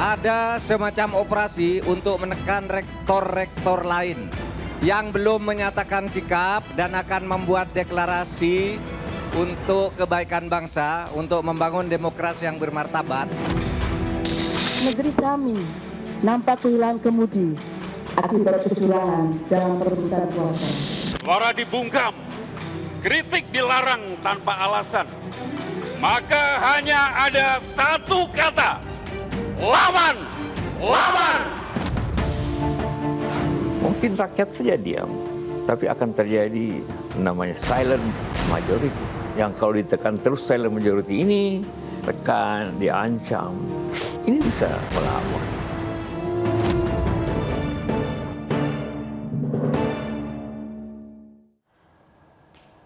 ada semacam operasi untuk menekan rektor-rektor lain yang belum menyatakan sikap dan akan membuat deklarasi untuk kebaikan bangsa, untuk membangun demokrasi yang bermartabat. Negeri kami nampak kehilangan kemudi akibat kecurangan dalam perebutan kuasa. Suara dibungkam, kritik dilarang tanpa alasan. Maka hanya ada satu kata, lawan, lawan. Mungkin rakyat saja diam, tapi akan terjadi namanya silent majority. Yang kalau ditekan terus silent majority ini, tekan, diancam, ini bisa melawan.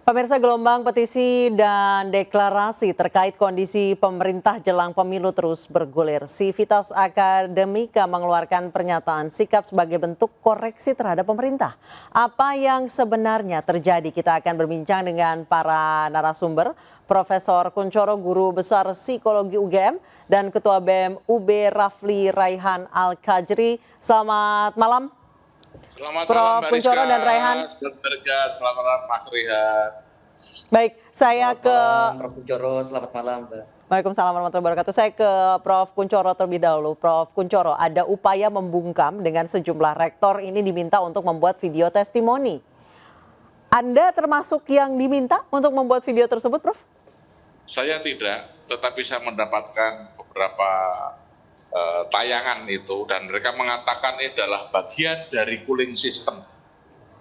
Pemirsa, gelombang petisi dan deklarasi terkait kondisi pemerintah jelang pemilu terus bergulir. Civitas Academica mengeluarkan pernyataan sikap sebagai bentuk koreksi terhadap pemerintah. Apa yang sebenarnya terjadi? Kita akan berbincang dengan para narasumber. Profesor Kunchoro, Guru Besar Psikologi UGM, dan Ketua BEM UB Rafli Raihan Al-Kajri. Selamat malam. Selamat Prof. malam, Mbak Kunchoro Rizka. dan Raihan. Selamat malam, Mas Rihan. Baik, saya Selamat ke malam, Prof. Kunchoro, selamat malam, Mbak. Waalaikumsalam warahmatullahi wabarakatuh. Saya ke Prof. Kunchoro terlebih dahulu. Prof. Kunchoro, ada upaya membungkam dengan sejumlah rektor ini diminta untuk membuat video testimoni. Anda termasuk yang diminta untuk membuat video tersebut, Prof? Saya tidak, tetapi saya mendapatkan beberapa tayangan itu dan mereka mengatakan ini adalah bagian dari cooling system.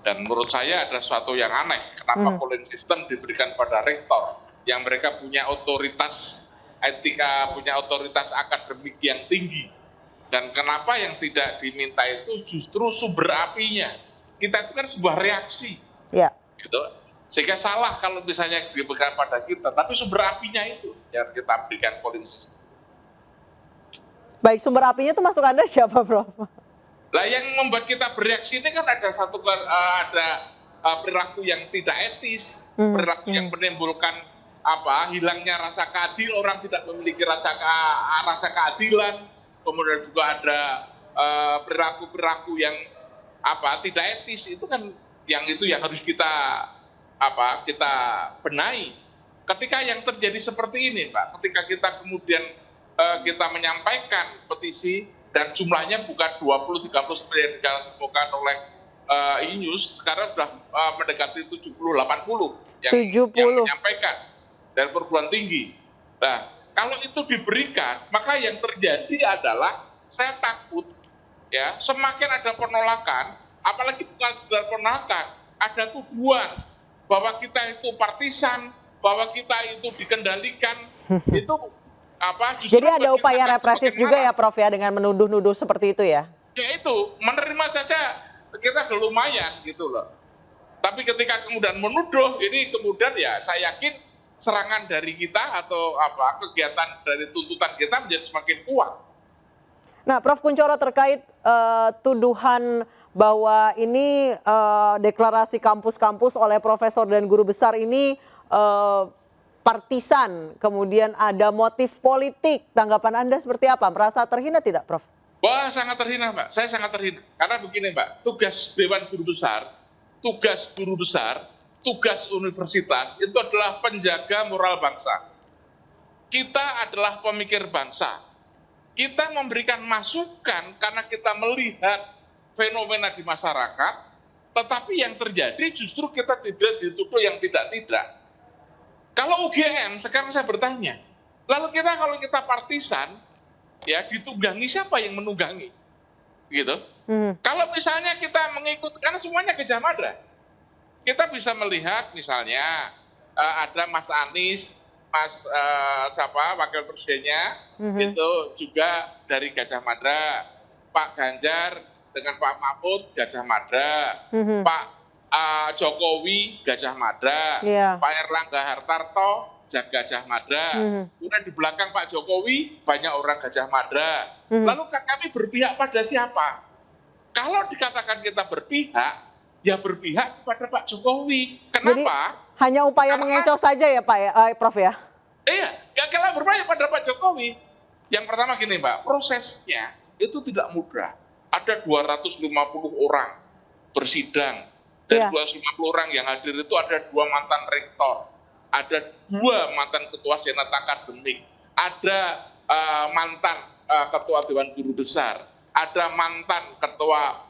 Dan menurut saya ada sesuatu yang aneh, kenapa cooling system diberikan pada rektor yang mereka punya otoritas etika, punya otoritas akademik yang tinggi. Dan kenapa yang tidak diminta itu justru sumber apinya. Kita itu kan sebuah reaksi. Ya. Gitu. Sehingga salah kalau misalnya diberikan pada kita, tapi sumber apinya itu yang kita berikan cooling system. Baik, sumber apinya itu masuk Anda siapa, Prof? Lah yang membuat kita bereaksi ini kan ada perilaku yang tidak etis, perilaku yang menimbulkan hilangnya rasa keadilan, orang tidak memiliki rasa keadilan, kemudian juga ada perilaku yang tidak etis, itu kan yang harus kita benahi. Ketika yang terjadi seperti ini, Pak, ketika kita kemudian kita menyampaikan petisi dan jumlahnya bukan 20-30 seperti yang dikemukakan oleh E-News, sekarang sudah mendekati 70-80 yang menyampaikan dari perguruan tinggi. Nah, kalau itu diberikan, maka yang terjadi adalah saya takut ya semakin ada penolakan, apalagi bukan sekedar penolakan, ada tuduhan bahwa kita itu partisan, bahwa kita itu dikendalikan, itu jadi ada upaya represif juga ya, Prof, ya, dengan menuduh-nuduh seperti itu ya? Ya itu, menerima saja kita sudah lumayan gitu loh. Tapi ketika kemudian menuduh, ini kemudian ya saya yakin serangan dari kita atau kegiatan dari tuntutan kita menjadi semakin kuat. Nah, Prof. Kunchoro, terkait tuduhan bahwa ini deklarasi kampus-kampus oleh profesor dan guru besar ini partisan, kemudian ada motif politik. Tanggapan Anda seperti apa? Merasa terhina tidak, Prof? Wah, sangat terhina, Mbak. Saya sangat terhina. Karena begini, Mbak, tugas Dewan Guru Besar, tugas guru besar, tugas universitas, itu adalah penjaga moral bangsa. Kita adalah pemikir bangsa. Kita memberikan masukan karena kita melihat fenomena di masyarakat, tetapi yang terjadi justru kita tidak dituduh yang tidak-tidak. Kalau UGM, sekarang saya bertanya, lalu kalau kita partisan, ya ditunggangi siapa yang menunggangi? Gitu. Kalau misalnya kita mengikut, karena semuanya Gajah Mada, kita bisa melihat misalnya ada Mas Anies, wakil presidennya, itu juga dari Gajah Mada, Pak Ganjar dengan Pak Mahfud Gajah Mada, Pak Jokowi Gajah Mada, Pak Erlangga Hartarto Gajah Mada, kemudian di belakang Pak Jokowi banyak orang Gajah Mada. Lalu kami berpihak pada siapa? Kalau dikatakan kita berpihak, ya berpihak kepada Pak Jokowi. Kenapa? Jadi, hanya upaya mengecoh saja ya, Pak, Prof ya? Iya, kalau berpihak pada Pak Jokowi, Yang pertama gini Mbak, prosesnya itu tidak mudah. Ada 250 orang bersidang, dan 250 orang yang hadir itu ada 2 mantan rektor, ada 2 mantan ketua senat akademik, ada mantan ketua Dewan Guru Besar, ada mantan ketua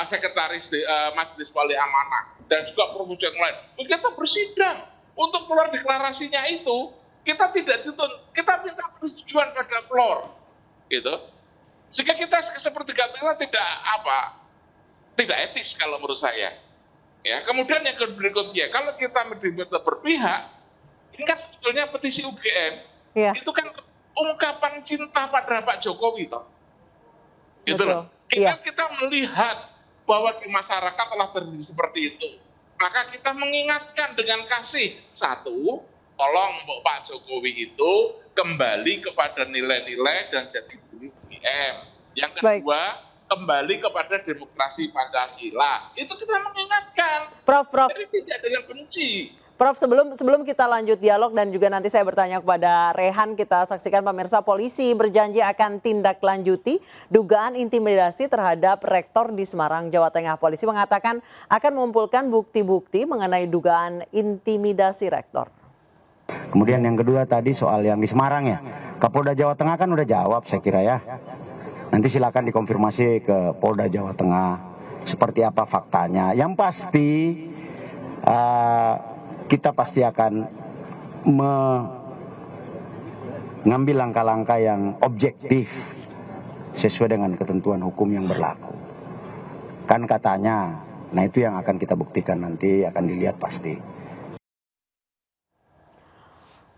sekretaris Majelis Wali Amanah, dan juga profesor yang lain. Kita bersidang untuk keluar deklarasinya itu. Kita tidak dituntut, kita minta persetujuan pada floor, gitu. Sehingga kita sepertiga tidak etis kalau menurut saya. Ya, kemudian yang berikutnya, kalau kita berpihak, ini kan sebetulnya petisi UGM, itu kan ungkapan cinta pada Pak Jokowi, toh. Gitu loh. Kita melihat bahwa di masyarakat telah terjadi seperti itu, maka kita mengingatkan dengan kasih. Satu, tolong Pak Jokowi itu kembali kepada nilai-nilai dan jati diri UGM. Yang kedua, kembali kepada demokrasi Pancasila. Itu kita mengingatkan. Prof. Jadi tidak dengan benci. Prof, sebelum kita lanjut dialog dan juga nanti saya bertanya kepada Rehan, kita saksikan pemirsa, polisi berjanji akan tindak lanjuti dugaan intimidasi terhadap rektor di Semarang, Jawa Tengah. Polisi mengatakan akan mengumpulkan bukti-bukti mengenai dugaan intimidasi rektor. Kemudian yang kedua tadi soal yang di Semarang ya, Kapolda Jawa Tengah kan udah jawab saya kira ya. Nanti silakan dikonfirmasi ke Polda Jawa Tengah seperti apa faktanya. Yang pasti kita pasti akan mengambil langkah-langkah yang objektif sesuai dengan ketentuan hukum yang berlaku. Kan katanya, nah itu yang akan kita buktikan nanti, akan dilihat pasti.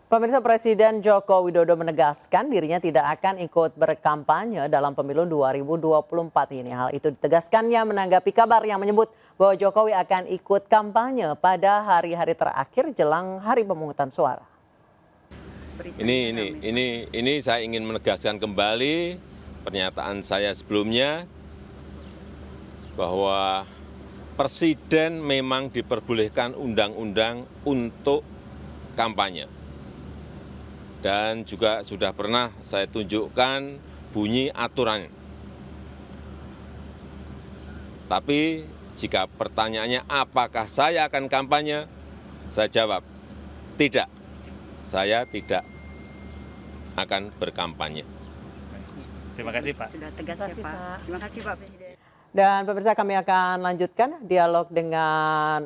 Pemirsa, Presiden Joko Widodo menegaskan dirinya tidak akan ikut berkampanye dalam pemilu 2024 ini. Hal itu ditegaskannya menanggapi kabar yang menyebut bahwa Jokowi akan ikut kampanye pada hari-hari terakhir jelang hari pemungutan suara. Ini saya ingin menegaskan kembali pernyataan saya sebelumnya bahwa Presiden memang diperbolehkan undang-undang untuk kampanye. Dan juga sudah pernah saya tunjukkan bunyi aturannya. Tapi jika pertanyaannya apakah saya akan kampanye, saya jawab tidak. Saya tidak akan berkampanye. Terima kasih Pak. Sudah tegas ya Pak. Terima kasih Pak Presiden. Dan pemirsa, kami akan lanjutkan dialog dengan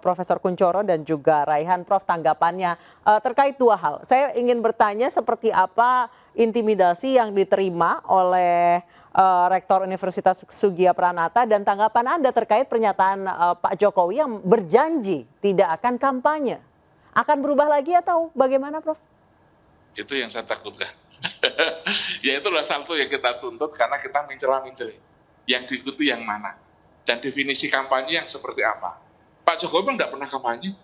Profesor Kunchoro dan juga Raihan. Prof, tanggapannya terkait 2 hal. Saya ingin bertanya seperti apa intimidasi yang diterima oleh Rektor Universitas Sugia Pranata dan tanggapan Anda terkait pernyataan Pak Jokowi yang berjanji tidak akan kampanye. Akan berubah lagi atau bagaimana, Prof? Itu yang saya takutkan. Ya itulah satu yang kita tuntut karena kita mencela-mencela. Yang diikuti yang mana, dan definisi kampanye yang seperti apa. Pak Jokowi memang tidak pernah kampanye,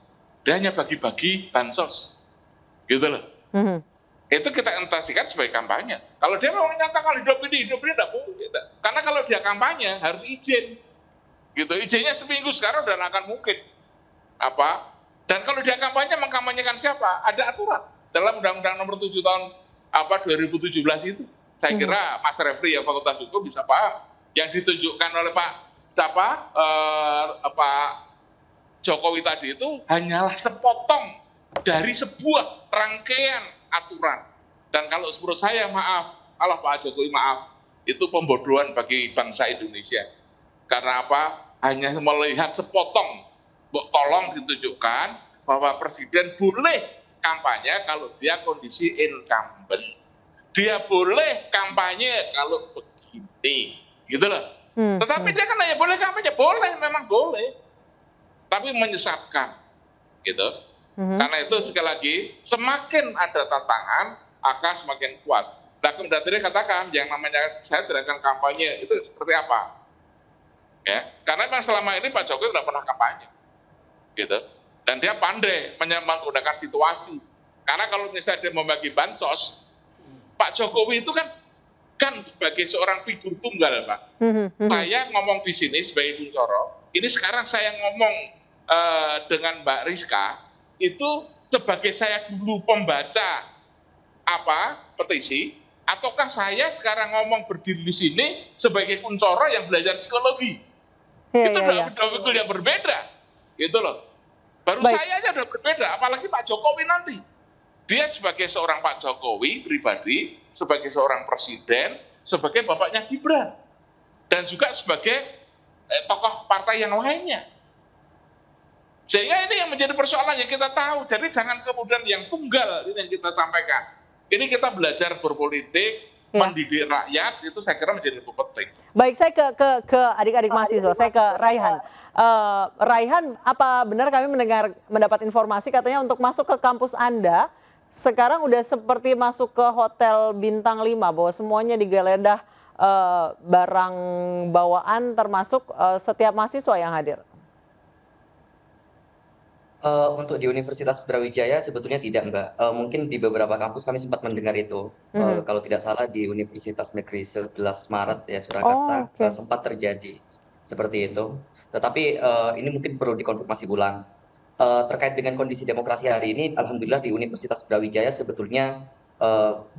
dia hanya bagi-bagi bansos, gitu loh. Itu kita entasikan sebagai kampanye. Kalau dia mau menyatakan hidup ini tidak boleh. Karena kalau dia kampanye harus izin, gitu. Izinnya seminggu sekarang dan akan mungkin. Dan kalau dia kampanye mengkampanyekan siapa? Ada aturan dalam Undang-Undang Nomor 7 tahun 2017 itu. Saya kira Mas Refri yang Fakultas Hukum bisa paham. Yang ditunjukkan oleh Pak Jokowi tadi itu hanyalah sepotong dari sebuah rangkaian aturan. Dan kalau menurut saya Pak Jokowi itu pembodohan bagi bangsa Indonesia. Karena apa? Hanya melihat sepotong. Tolong ditunjukkan bahwa Presiden boleh kampanye kalau dia kondisi incumbent. Dia boleh kampanye kalau begini. Gitu loh. Tetapi dia kan hanya boleh kampanye, memang boleh. Tapi menyesatkan. Gitu. Karena itu sekali lagi, semakin ada tantangan, akan semakin kuat. Nah, kemudian tadi katakan, yang namanya saya tidak akan kampanye, itu seperti apa? Ya, karena memang selama ini Pak Jokowi tidak pernah kampanye. Gitu. Dan dia pandai menggunakan situasi. Karena kalau misalnya dia membagi bansos, Pak Jokowi itu kan sebagai seorang figur tunggal, Pak. Saya ngomong di sini sebagai Kunchoro, ini sekarang saya ngomong dengan Mbak Rizka, itu sebagai saya dulu pembaca petisi, Ataukah saya sekarang ngomong berdiri di sini sebagai Kunchoro yang belajar psikologi? Itu adalah dua fikul yang berbeda, gitu loh. Baru saya aja udah berbeda, apalagi Pak Jokowi nanti. Dia sebagai seorang Pak Jokowi pribadi, sebagai seorang presiden, sebagai bapaknya Gibran, dan juga sebagai tokoh partai yang lainnya. Sehingga ini yang menjadi persoalan yang kita tahu. Jadi jangan kemudian yang tunggal ini yang kita sampaikan. Ini kita belajar berpolitik, mendidik rakyat, itu saya kira menjadi penting. Baik, saya ke adik-adik mahasiswa, saya ke Raihan. Raihan, apa benar kami mendapat informasi katanya untuk masuk ke kampus Anda, sekarang udah seperti masuk ke hotel bintang 5, bahwa semuanya digeledah barang bawaan termasuk setiap mahasiswa yang hadir? Untuk di Universitas Brawijaya sebetulnya tidak, Mbak. Mungkin di beberapa kampus kami sempat mendengar itu. Kalau tidak salah di Universitas Negeri 11 Maret ya Surakarta sempat terjadi seperti itu. Tetapi ini mungkin perlu dikonfirmasi ulang. Terkait dengan kondisi demokrasi hari ini, alhamdulillah di Universitas Brawijaya sebetulnya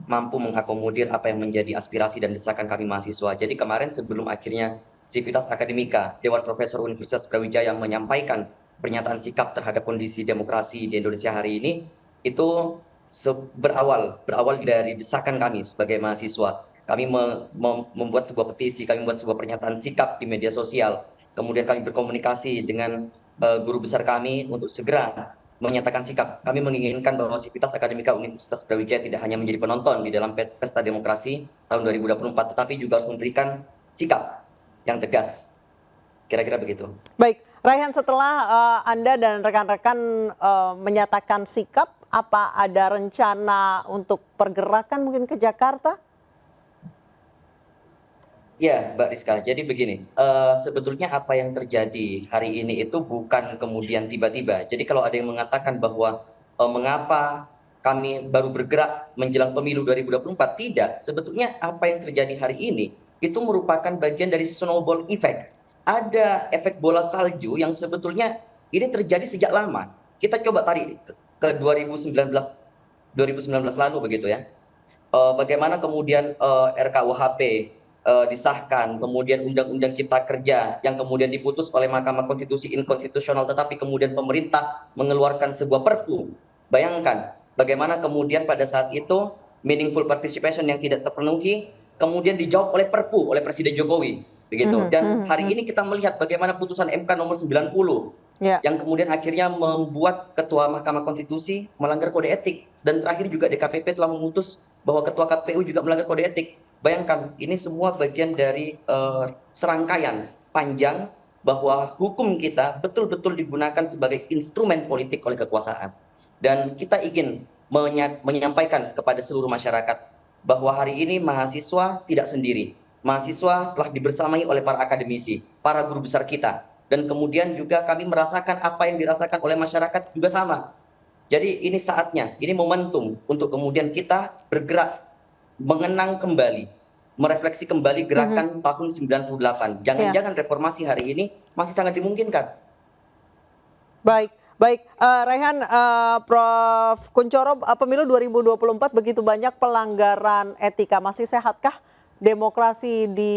mampu mengakomodir apa yang menjadi aspirasi dan desakan kami mahasiswa. Jadi kemarin sebelum akhirnya Civitas Akademika, Dewan Profesor Universitas Brawijaya menyampaikan pernyataan sikap terhadap kondisi demokrasi di Indonesia hari ini, itu berawal dari desakan kami sebagai mahasiswa. Kami membuat sebuah petisi, kami membuat sebuah pernyataan sikap di media sosial. Kemudian kami berkomunikasi dengan guru besar kami untuk segera menyatakan sikap. Kami menginginkan bahwa Civitas Akademika Universitas Brawijaya tidak hanya menjadi penonton di dalam pesta demokrasi tahun 2024, tetapi juga harus memberikan sikap yang tegas. Kira-kira begitu. Baik, Raihan, setelah Anda dan rekan-rekan menyatakan sikap, apa ada rencana untuk pergerakan mungkin ke Jakarta? Ya, Mbak Rizka. Jadi begini, sebetulnya apa yang terjadi hari ini itu bukan kemudian tiba-tiba. Jadi kalau ada yang mengatakan bahwa mengapa kami baru bergerak menjelang pemilu 2024, tidak. Sebetulnya apa yang terjadi hari ini itu merupakan bagian dari snowball effect. Ada efek bola salju yang sebetulnya ini terjadi sejak lama. Kita coba tarik ke 2019 lalu begitu ya. Bagaimana kemudian RKUHP disahkan, kemudian Undang-Undang Cipta Kerja yang kemudian diputus oleh Mahkamah Konstitusi inkonstitusional, tetapi kemudian pemerintah mengeluarkan sebuah perpu. Bayangkan bagaimana kemudian pada saat itu meaningful participation yang tidak terpenuhi, kemudian dijawab oleh perpu oleh Presiden Jokowi. Begitu. Dan hari ini kita melihat bagaimana putusan MK nomor 90 yang kemudian akhirnya membuat Ketua Mahkamah Konstitusi melanggar kode etik, dan terakhir juga DKPP telah memutus bahwa Ketua KPU juga melanggar kode etik. Bayangkan, ini semua bagian dari serangkaian panjang bahwa hukum kita betul-betul digunakan sebagai instrumen politik oleh kekuasaan. Dan kita ingin menyampaikan kepada seluruh masyarakat bahwa hari ini mahasiswa tidak sendiri. Mahasiswa telah dibersamai oleh para akademisi, para guru besar kita. Dan kemudian juga kami merasakan apa yang dirasakan oleh masyarakat juga sama. Jadi ini saatnya, ini momentum untuk kemudian kita bergerak, mengenang kembali, merefleksi kembali gerakan tahun 98. Jangan-jangan reformasi hari ini masih sangat dimungkinkan. Baik. Raihan, Prof. Kunchoro, pemilu 2024 begitu banyak pelanggaran etika. Masih sehatkah demokrasi di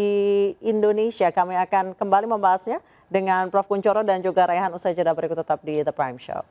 Indonesia? Kami akan kembali membahasnya dengan Prof. Kunchoro dan juga Raihan usai jeda berikut, tetap di The Prime Show.